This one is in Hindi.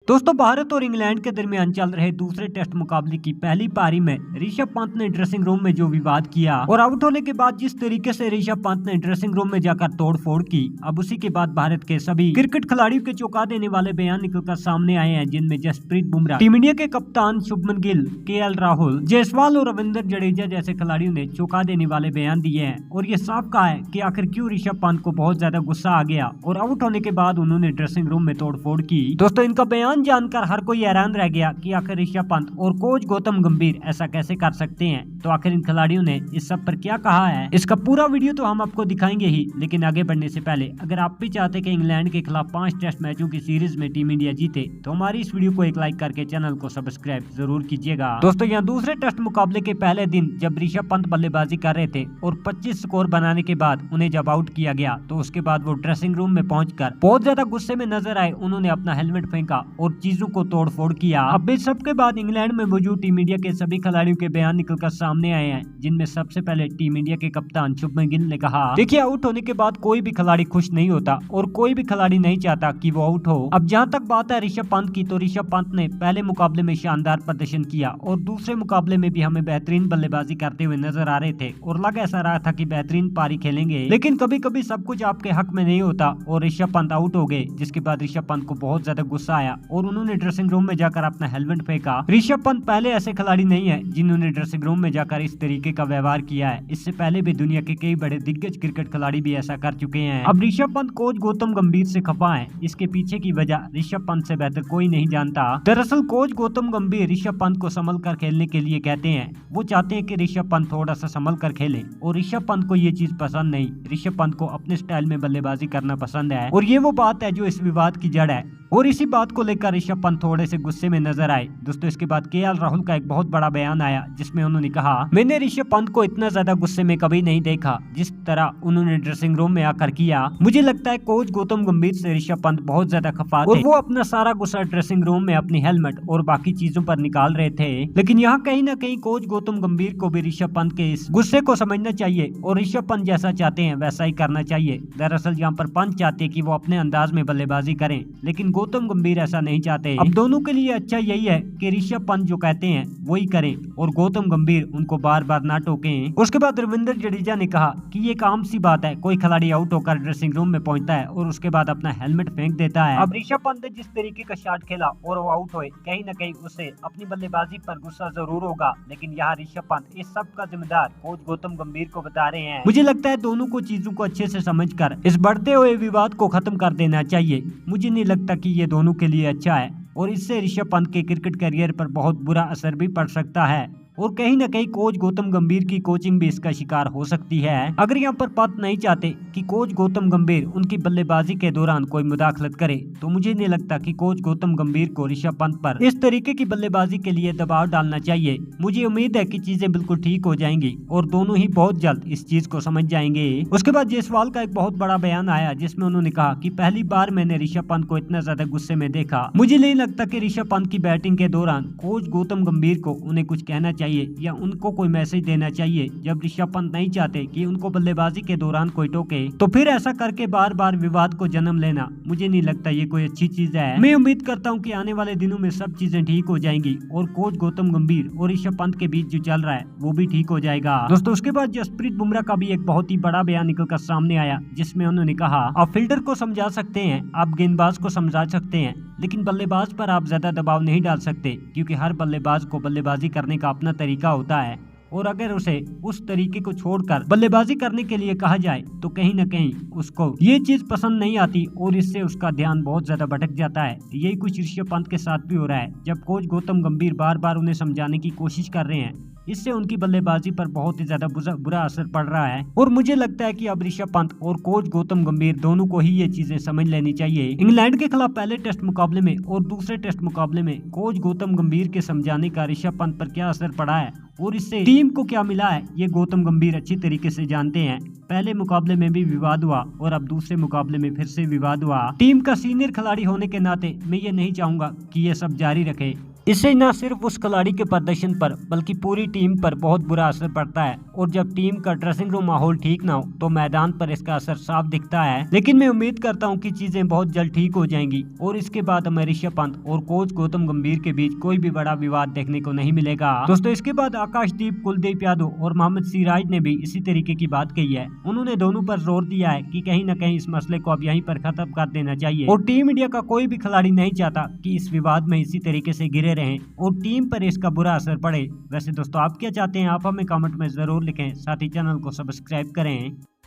दोस्तों भारत और इंग्लैंड के दरमियान चल रहे दूसरे टेस्ट मुकाबले की पहली पारी में ऋषभ पंत ने ड्रेसिंग रूम में जो विवाद किया और आउट होने के बाद जिस तरीके से ऋषभ पंत ने ड्रेसिंग रूम में जाकर तोड़फोड़ की, अब उसी के बाद भारत के सभी क्रिकेट खिलाड़ियों के चौंका देने वाले बयान निकलकर सामने आए हैं, जिनमें जसप्रीत बुमराह, टीम इंडिया के कप्तान शुभमन गिल, केएल राहुल, जायसवाल और रविंद्र जडेजा जैसे खिलाड़ियों ने चौंका देने वाले बयान दिए हैं और ये साफ कहा है कि आखिर क्यों ऋषभ पंत को बहुत ज्यादा गुस्सा आ गया और आउट होने के बाद उन्होंने ड्रेसिंग रूम में तोड़फोड़ की। दोस्तों इनका बयान जानकर हर कोई हैरान रह गया कि आखिर ऋषभ पंत और कोच गौतम गंभीर ऐसा कैसे कर सकते हैं। तो आखिर इन खिलाड़ियों ने इस सब पर क्या कहा है, इसका पूरा वीडियो तो हम आपको दिखाएंगे ही, लेकिन आगे बढ़ने से पहले अगर आप भी चाहते कि इंग्लैंड के खिलाफ 5 टेस्ट मैचों की सीरीज में टीम इंडिया जीते तो हमारी इस वीडियो को एक लाइक करके चैनल को सब्सक्राइब जरूर कीजिएगा। दोस्तों यहाँ दूसरे टेस्ट मुकाबले के पहले दिन जब ऋषभ पंत बल्लेबाजी कर रहे थे और 25 स्कोर बनाने के बाद उन्हें जब आउट किया गया तो उसके बाद वो ड्रेसिंग रूम में पहुंचकर बहुत ज्यादा गुस्से में नजर आए। उन्होंने अपना हेलमेट फेंका और चीजों को तोड़फोड़ किया। अब इस सब के बाद इंग्लैंड में मौजूद टीम इंडिया के सभी खिलाड़ियों के बयान निकलकर सामने आए हैं, जिनमें सबसे पहले टीम इंडिया के कप्तान शुभमन गिल ने कहा, देखिए आउट होने के बाद कोई भी खिलाड़ी खुश नहीं होता और कोई भी खिलाड़ी नहीं चाहता कि वो आउट हो। अब जहां तक बात है ऋषभ पंत की, तो ऋषभ पंत ने पहले मुकाबले में शानदार प्रदर्शन किया और दूसरे मुकाबले में भी हमें बेहतरीन बल्लेबाजी करते हुए नजर आ रहे थे और लग ऐसा रहा था कि बेहतरीन पारी खेलेंगे, लेकिन कभी कभी सब कुछ आपके हक में नहीं होता और ऋषभ पंत आउट हो गए, जिसके बाद ऋषभ पंत को बहुत ज्यादा गुस्सा आया और उन्होंने ड्रेसिंग रूम में जाकर अपना हेलमेट फेंका। ऋषभ पंत पहले ऐसे खिलाड़ी नहीं है जिन्होंने ड्रेसिंग रूम में जाकर इस तरीके का व्यवहार किया है। इससे पहले भी दुनिया के कई बड़े दिग्गज क्रिकेट खिलाड़ी भी ऐसा कर चुके हैं। अब ऋषभ पंत कोच गौतम गंभीर से खफा है, इसके पीछे की वजह ऋषभ पंत से बेहतर कोई नहीं जानता। दरअसल कोच गौतम गंभीर ऋषभ पंत को संभल कर खेलने के लिए कहते हैं। वो चाहते हैं कि ऋषभ पंत थोड़ा सा संभल कर खेले और ऋषभ पंत को ये चीज पसंद नहीं। ऋषभ पंत को अपने स्टाइल में बल्लेबाजी करना पसंद है और ये वो बात है जो इस विवाद की जड़ है और इसी बात को लेकर ऋषभ पंत थोड़े से गुस्से में नजर आए। दोस्तों इसके बाद केएल राहुल का एक बहुत बड़ा बयान आया, जिसमें उन्होंने कहा, मैंने ऋषभ पंत को इतना ज्यादा गुस्से में कभी नहीं देखा जिस तरह उन्होंने ड्रेसिंग रूम में आकर किया। मुझे लगता है कोच गौतम गंभीर से ऋषभ पंत बहुत ज्यादा खफा थे और वो अपना सारा गुस्सा ड्रेसिंग रूम में अपनी हेलमेट और बाकी चीजों पर निकाल रहे थे। लेकिन यहाँ कहीं न कहीं कोच गौतम गंभीर को भी ऋषभ पंत के इस गुस्से को समझना चाहिए और ऋषभ पंत जैसा चाहते हैं वैसा ही करना चाहिए। दरअसल यहाँ पर पंत चाहते हैं कि वो अपने अंदाज में बल्लेबाजी करें, लेकिन गौतम गंभीर ऐसा नहीं चाहते। अब दोनों के लिए अच्छा यही है कि ऋषभ पंत जो कहते हैं वही करें और गौतम गंभीर उनको बार बार ना टोकें। उसके बाद रविंद्र जडेजा ने कहा कि ये आम सी बात है, कोई खिलाड़ी आउट होकर ड्रेसिंग रूम में पहुंचता है और उसके बाद अपना हेलमेट फेंक देता है। अब ऋषभ पंत ने जिस तरीके का शॉट खेला और वो आउट हुए, कहीं न कहीं उसे अपनी बल्लेबाजी पर गुस्सा जरूर होगा, लेकिन यहाँ ऋषभ पंत इस सब का जिम्मेदार कोच गौतम गंभीर को बता रहे हैं। मुझे लगता है दोनों को चीजों को अच्छे से समझकर इस बढ़ते हुए विवाद को खत्म कर देना चाहिए। मुझे नहीं लगता कि ये दोनों के लिए अच्छा है और इससे ऋषभ पंत के क्रिकेट करियर पर बहुत बुरा असर भी पड़ सकता है और कहीं न कहीं कोच गौतम गंभीर की कोचिंग भी इसका शिकार हो सकती है। अगर यहाँ पर पंत नहीं चाहते कि कोच गौतम गंभीर उनकी बल्लेबाजी के दौरान कोई मुदाखलत करे, तो मुझे नहीं लगता कि कोच गौतम गंभीर को ऋषभ पंत पर इस तरीके की बल्लेबाजी के लिए दबाव डालना चाहिए। मुझे उम्मीद है कि चीजें बिल्कुल ठीक हो जाएंगी और दोनों ही बहुत जल्द इस चीज को समझ जाएंगे। उसके बाद जायसवाल का एक बहुत बड़ा बयान आया, जिसमें उन्होंने कहा कि पहली बार मैंने ऋषभ पंत को इतना ज्यादा गुस्से में देखा। मुझे नहीं लगता कि ऋषभ पंत की बैटिंग के दौरान कोच गौतम गंभीर को उन्हें कुछ कहना चाहिए या उनको कोई मैसेज देना चाहिए। जब ऋषभ पंत नहीं चाहते कि उनको बल्लेबाजी के दौरान कोई टोके, तो फिर ऐसा करके बार बार विवाद को जन्म लेना मुझे नहीं लगता ये कोई अच्छी चीज है। मैं उम्मीद करता हूँ कि आने वाले दिनों में सब चीजें ठीक हो जाएंगी और कोच गौतम गंभीर और ऋषभ पंत के बीच जो चल रहा है वो भी ठीक हो जाएगा। दोस्तों उसके बाद जसप्रीत बुमराह का भी एक बहुत ही बड़ा बयान निकलकर सामने आया, जिसमें उन्होंने कहा, आप फील्डर को समझा सकते हैं, आप गेंदबाज को समझा सकते हैं, लेकिन बल्लेबाज पर आप ज्यादा दबाव नहीं डाल सकते, क्योंकि हर बल्लेबाज को बल्लेबाजी करने का अपना तरीका होता है और अगर उसे उस तरीके को छोड़कर बल्लेबाजी करने के लिए कहा जाए तो कहीं न कहीं उसको ये चीज पसंद नहीं आती और इससे उसका ध्यान बहुत ज्यादा भटक जाता है। यही कुछ ऋषभ पंत के साथ भी हो रहा है। जब कोच गौतम गंभीर बार बार उन्हें समझाने की कोशिश कर रहे हैं, इससे उनकी बल्लेबाजी पर बहुत ही ज्यादा बुरा असर पड़ रहा है और मुझे लगता है कि अब ऋषभ पंत और कोच गौतम गंभीर दोनों को ही ये चीजें समझ लेनी चाहिए। इंग्लैंड के खिलाफ पहले टेस्ट मुकाबले में और दूसरे टेस्ट मुकाबले में कोच गौतम गंभीर के समझाने का ऋषभ पंत पर क्या असर पड़ा है और इससे टीम को क्या मिला है, ये गौतम गंभीर अच्छी तरीके से जानते हैं। पहले मुकाबले में भी विवाद हुआ और अब दूसरे मुकाबले में फिर से विवाद हुआ। टीम का सीनियर खिलाड़ी होने के नाते मैं ये नहीं चाहूंगा कि ये सब जारी रखे। इससे न सिर्फ उस खिलाड़ी के प्रदर्शन पर बल्कि पूरी टीम पर बहुत बुरा असर पड़ता है और जब टीम का ड्रेसिंग रूम माहौल ठीक ना हो तो मैदान पर इसका असर साफ दिखता है। लेकिन मैं उम्मीद करता हूं कि चीजें बहुत जल्द ठीक हो जाएंगी और इसके बाद हमें ऋषभ पंत और कोच गौतम गंभीर के बीच कोई भी बड़ा विवाद देखने को नहीं मिलेगा। दोस्तों इसके बाद आकाशदीप, कुलदीप यादव और मोहम्मद सिराज ने भी इसी तरीके की बात कही है। उन्होंने दोनों पर जोर दिया है कि कहीं न कहीं इस मसले को अब यहीं पर खत्म कर देना चाहिए और टीम इंडिया का कोई भी खिलाड़ी नहीं चाहता कि इस विवाद में इसी तरीके से गिरे रहें और टीम पर इसका बुरा असर पड़े। वैसे दोस्तों आप क्या चाहते हैं, आप हमें कमेंट में जरूर लिखें, साथ ही चैनल को सब्सक्राइब करें।